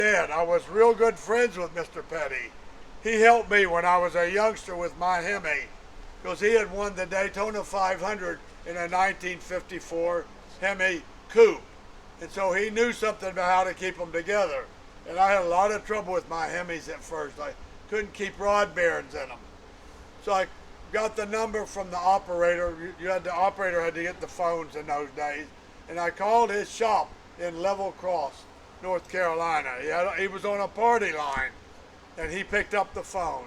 Dad, I was real good friends with Mr. Petty. He helped me when I was a youngster with my Hemi because he had won the Daytona 500 in a 1954 Hemi coupe. And so he knew something about how to keep them together. And I had a lot of trouble with my Hemis at first. I couldn't keep rod bearings in them. So I got the number from the operator. The operator had to get the phones in those days. And I called his shop in Level Cross, North Carolina. He was on a party line. And he picked up the phone.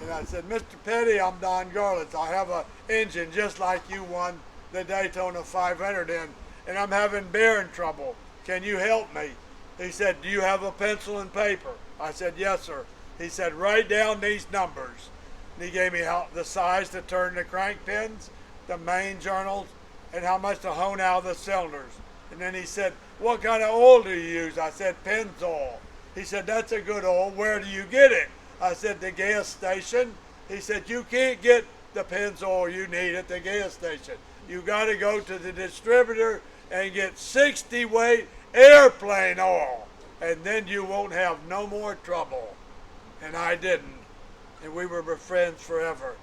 And I said, Mr. Petty, I'm Don Garlits. I have an engine just like you won the Daytona 500 in, and I'm having bearing trouble. Can you help me? He said, do you have a pencil and paper? I said, yes, sir. He said, write down these numbers. And he gave me the size to turn the crank pins, the main journals, and how much to hone out the cylinders. And then he said, what kind of oil do you use? I said, Pennzoil. He said, that's a good oil. Where do you get it? I said, the gas station. He said, you can't get the Pennzoil you need at the gas station. You got to go to the distributor and get 60 weight airplane oil. And then you won't have no more trouble. And I didn't. And we were friends forever.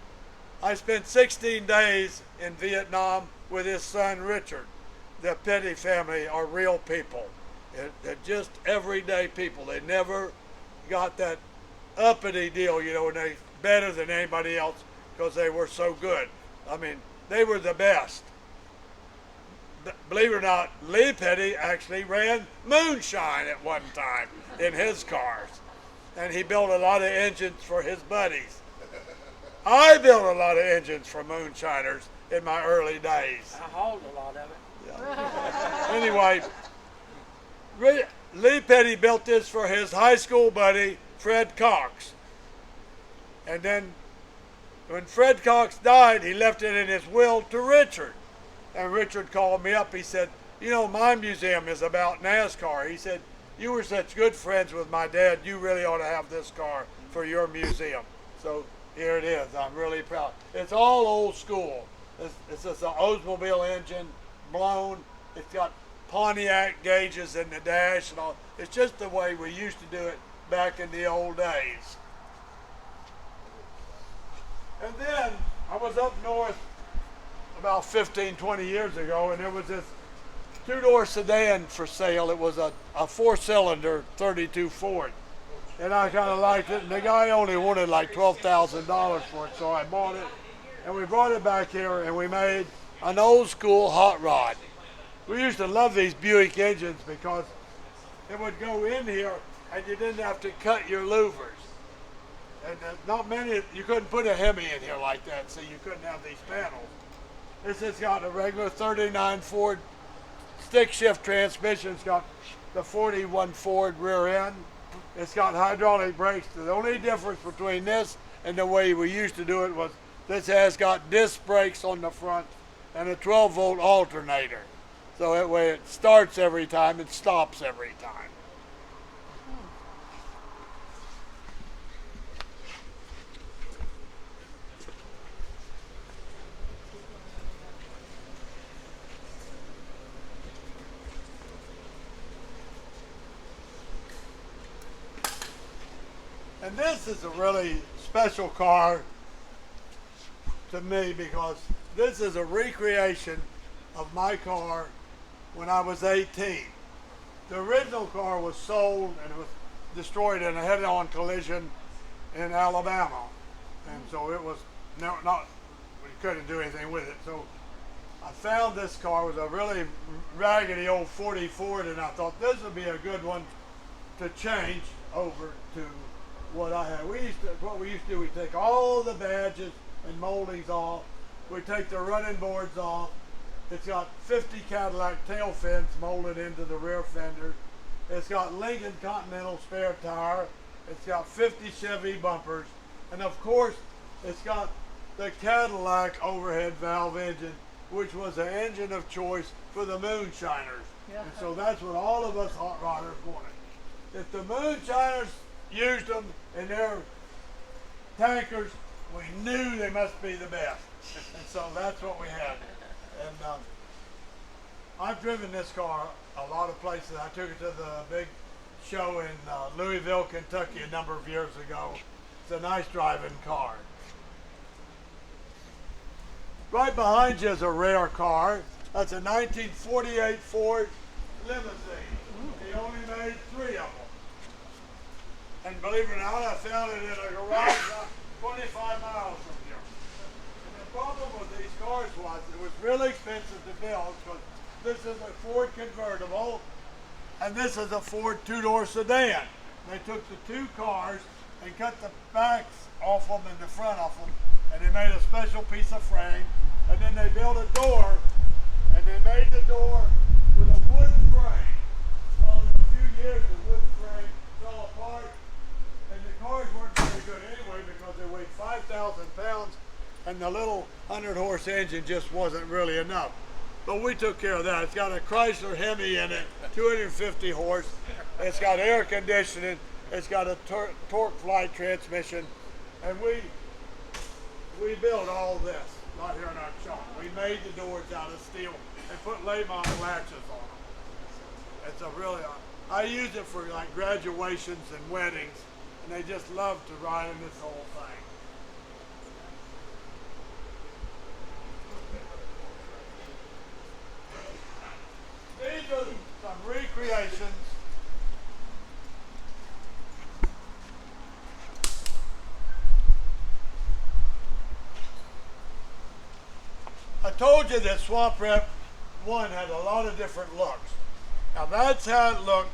I spent 16 days in Vietnam with his son, Richard. The Petty family are real people. They're just everyday people. They never got that uppity deal, and they better than anybody else because they were so good. I mean, they were the best. Believe it or not, Lee Petty actually ran moonshine at one time in his cars. And he built a lot of engines for his buddies. I built a lot of engines for moonshiners in my early days. I hauled a lot of it. Yeah. Anyway, Lee Petty built this for his high school buddy, Fred Cox. And then when Fred Cox died, he left it in his will to Richard. And Richard called me up. He said, my museum is about NASCAR. He said, you were such good friends with my dad. You really ought to have this car for your museum. So here it is. I'm really proud. It's all old school. It's just an Oldsmobile engine, blown. It's got Pontiac gauges in the dash and all. It's just the way we used to do it back in the old days. And then I was up north about 15, 20 years ago, and there was this two-door sedan for sale. It was a four-cylinder 32 Ford. And I kind of liked it, and the guy only wanted like $12,000 for it, so I bought it. And we brought it back here, and we made an old-school hot rod. We used to love these Buick engines because it would go in here, and you didn't have to cut your louvers. And not many, you couldn't put a Hemi in here like that, so you couldn't have these panels. This has got a regular 39 Ford stick shift transmission. It's got the 41 Ford rear end. It's got hydraulic brakes. The only difference between this and the way we used to do it was this has got disc brakes on the front and a 12-volt alternator. So that way it starts every time and stops every time. And this is a really special car to me because this is a recreation of my car when I was 18. The original car was sold and it was destroyed in a head-on collision in Alabama. And so it was we couldn't do anything with it. So I found this car. It was a really raggedy old 40 Ford, and I thought this would be a good one to change over to what I had. What we used to do, we take all the badges and moldings off. We take the running boards off. It's got 50 Cadillac tail fins molded into the rear fender. It's got Lincoln Continental spare tire. It's got 50 Chevy bumpers. And of course, it's got the Cadillac overhead valve engine, which was the engine of choice for the moonshiners. Yeah. And so that's what all of us hot rodders wanted. If the moonshiners used them in their tankers, we knew they must be the best. And so that's what we had. And I've driven this car a lot of places. I took it to the big show in Louisville, Kentucky a number of years ago. It's a nice driving car. Right behind you is a rare car. That's a 1948 Ford limousine. He only made 3 of them. And believe it or not, I found it in a garage not 25 miles from here. And the problem with these cars was it was really expensive to build because this is a Ford convertible and this is a Ford 2-door sedan. They took the 2 cars and cut the backs off them and the front off them, and they made a special piece of frame, and then they built a door, and they made the door with a wooden frame. Well, in a few years, the wood frame fell apart, and the cars weren't very good anyway because they weighed 5,000 pounds, and the little 100-horse engine just wasn't really enough. But we took care of that. It's got a Chrysler Hemi in it, 250 horse. It's got air conditioning. It's got a torque flight transmission, and we built all this right here in our shop. We made the doors out of steel and put Lamont latches on them. It's a really, I use it for like graduations and weddings, and they just love to ride in this whole thing. These are some recreations. I told you that Swamp Rep 1 had a lot of different looks. Now that's how it looked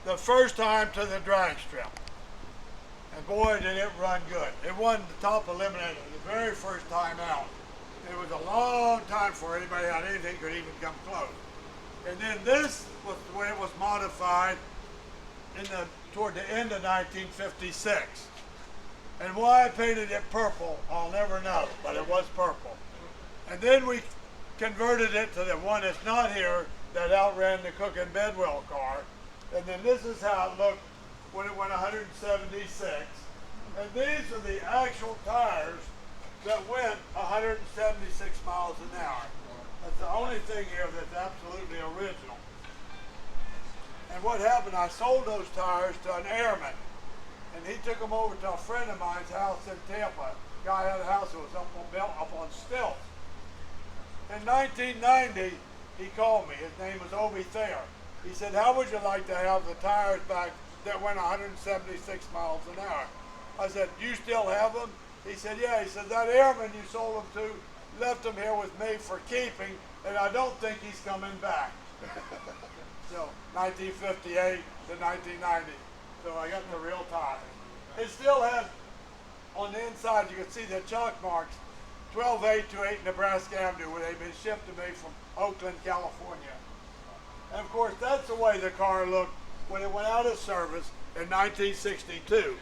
the first time to the drag strip. And boy, did it run good. It won the top eliminator the very first time out. It was a long time before anybody had anything could even come close. And then this was the way it was modified toward the end of 1956. And why I painted it purple, I'll never know, but it was purple. And then we converted it to the one that's not here that outran the Cook and Bedwell car. And then this is how it looked when it went 176. And these are the actual tires that went 176 miles an hour. That's the only thing here that's absolutely original. And what happened, I sold those tires to an airman. And he took them over to a friend of mine's house in Tampa. Guy had a house that was built up on stilts. In 1990, he called me. His name was Obie Thayer. He said, how would you like to have the tires back that went 176 miles an hour? I said, you still have them? He said, yeah. He said, that airman you sold them to left them here with me for keeping, and I don't think he's coming back. So, 1958 to 1990. So I got the real tires. It still has, on the inside, you can see the chalk marks, 12828 Nebraska Avenue, where they've been shipped to me from Oakland, California. And of course, that's the way the car looked when it went out of service in 1962.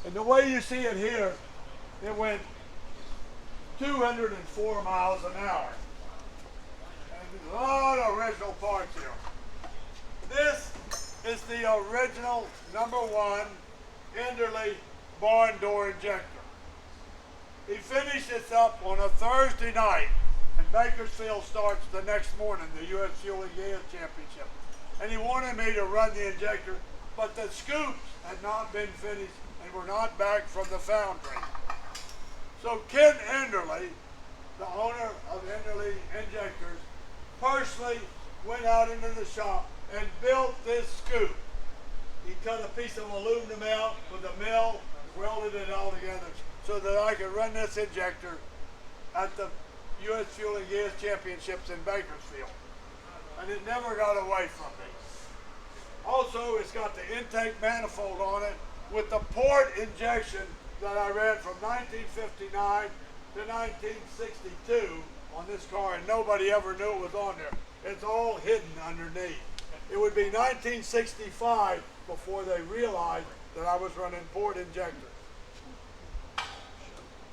And the way you see it here, it went 204 miles an hour. And there's a lot of original parts here. This is the original #1 Enderley barn door injector. He finished this up on a Thursday night, and Bakersfield starts the next morning, the U.S. Fuel and Gas Championship. And he wanted me to run the injector, but the scoops had not been finished and were not back from the foundry. So Ken Enderley, the owner of Enderley Injectors, personally went out into the shop and built this scoop. He cut a piece of aluminum out with a mill, welded it all together so that I could run this injector at the U.S. Fuel and Gas Championships in Bakersfield. And it never got away from me. Also, it's got the intake manifold on it with the port injection that I ran from 1959 to 1962 on this car, and nobody ever knew it was on there. It's all hidden underneath. It would be 1965 before they realized that I was running port injectors.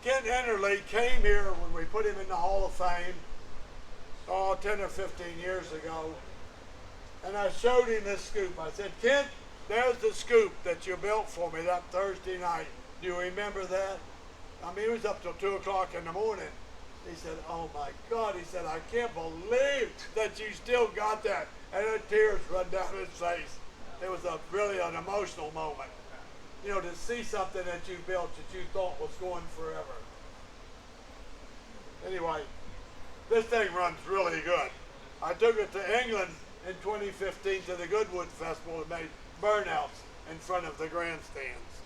Ken Enderley came here when we put him in the Hall of Fame, 10 or 15 years ago, and I showed him this scoop. I said, Kent, there's the scoop that you built for me that Thursday night. Do you remember that? I mean, it was up till 2 o'clock in the morning. He said, oh my God, he said, I can't believe that you still got that. And the tears run down his face. It was really an emotional moment. You know, to see something that you built that you thought was going forever. Anyway, this thing runs really good. I took it to England in 2015 to the Goodwood Festival and made burnouts in front of the grandstands.